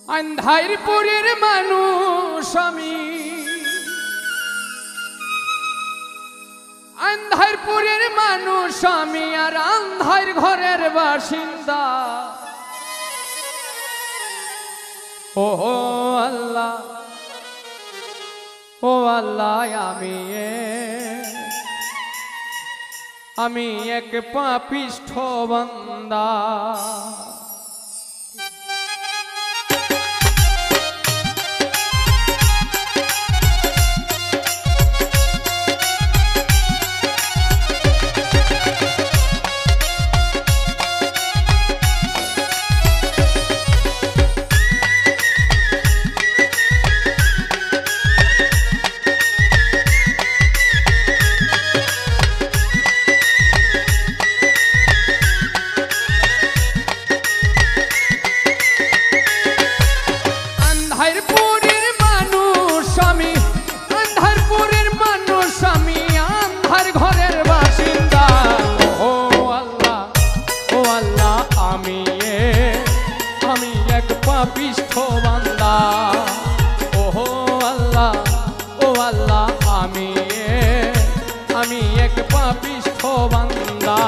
আন্ধারপুরের মানুষ আমি, আন্ধারপুরের মানুষ আমি, আর আন্ধার ঘরের বাসিন্দা। ও আল্লাহ, ও আল্লাহ, আমি এক পাপিষ্ঠ বান্দা। পাপিষ্ঠ বান্দা। ও আল্লাহ, ও আল্লাহ, আমি এক পাপিষ্ঠ বান্দা।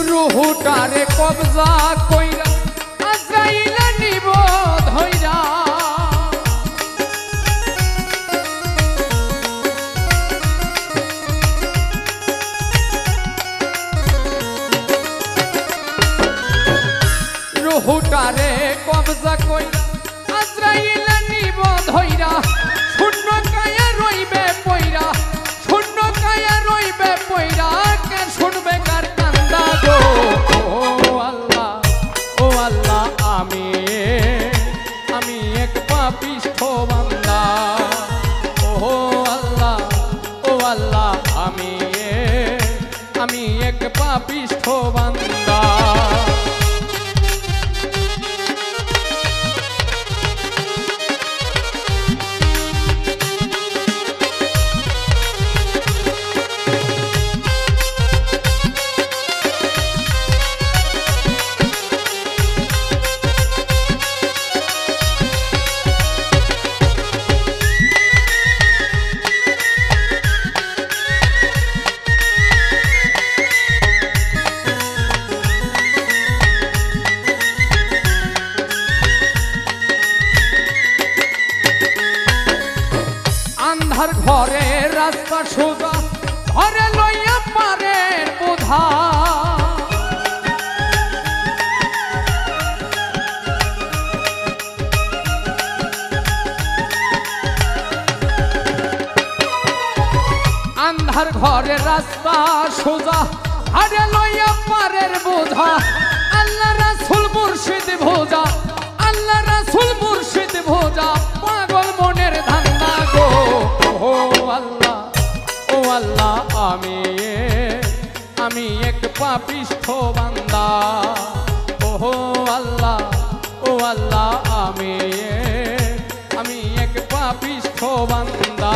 রুহুটারে কবজা কইরা আজরাইল নিব ধইরা। রুহুটারে কবজা কইরা আজরাইল নিব ধইরা। শূন্য কায়া রইবে পয়রা, শূন্য কায়া রইবে পয়রা, কে শুনবে কার কান্দা গো। ও আল্লাহ, ও আল্লাহ, আমি এক পাপিষ্ঠ বান্দা। ও আল্লাহ, ও আল্লাহ, আমি এক পাপিষ্ঠ বান্দা। আন্ধার ঘরে রাস্তা সোজা, ঘরে লইয়া পারের বোঝা। আন্ধার ঘরে রাস্তা সোজা, ঘরে লইয়া পারের বোঝা। আল্লাহ রাসূল মুর্শিদ ভোজা, আল্লাহ রাসূল মুর্শিদ ভোজা, পাগল মনের ধান্দা গো। ও আল্লাহ, ও আল্লাহ, আমি এক পাপিষ্ঠ বান্দা। ও আল্লাহ, ও আল্লাহ, আমি এক পাপিষ্ঠ বান্দা।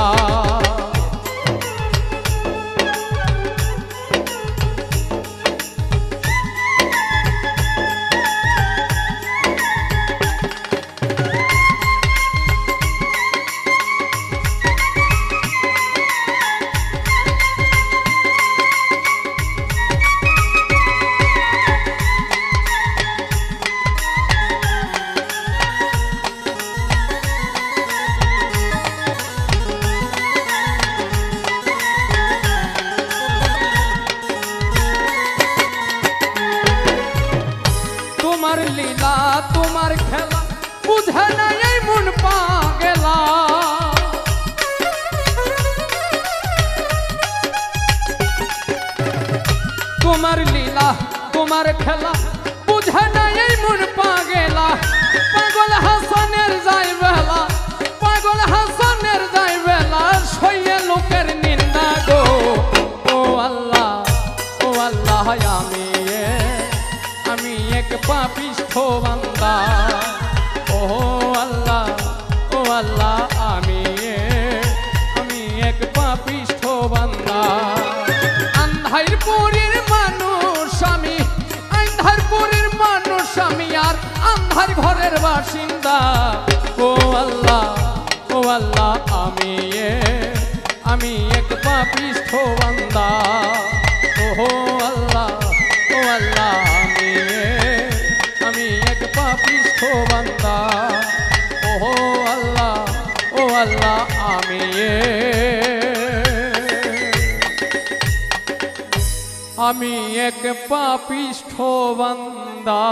তোমার লীলা, তোমার খেলা বুঝে নাই এই মন পাগলা। তোমার লীলা তোমার খেলা বুঝে নাই এই মন পাগেলা পাগল হাসানের যাই বেলা পাগল হাসানের যাই বেলা সইয়ে লোকের নিন্দা গো ও আল্লাহ আমি এক পাপিষ্ঠ বান্দা ও আল্লাহ আমি এক পাপিষ্ঠ বান্দা আন্ধারপুরের মানুষ আমি আন্ধারপুরের মানুষ আমি আর আন্ধার ঘরের বাসিন্দা ও আল্লাহ আমি এক পাপিষ্ঠ বান্দা ও আল্লাহ আমি এক পাপিষ্ঠ বান্দা ও আল্লাহ আমি এক পাপিষ্ঠ বান্দা।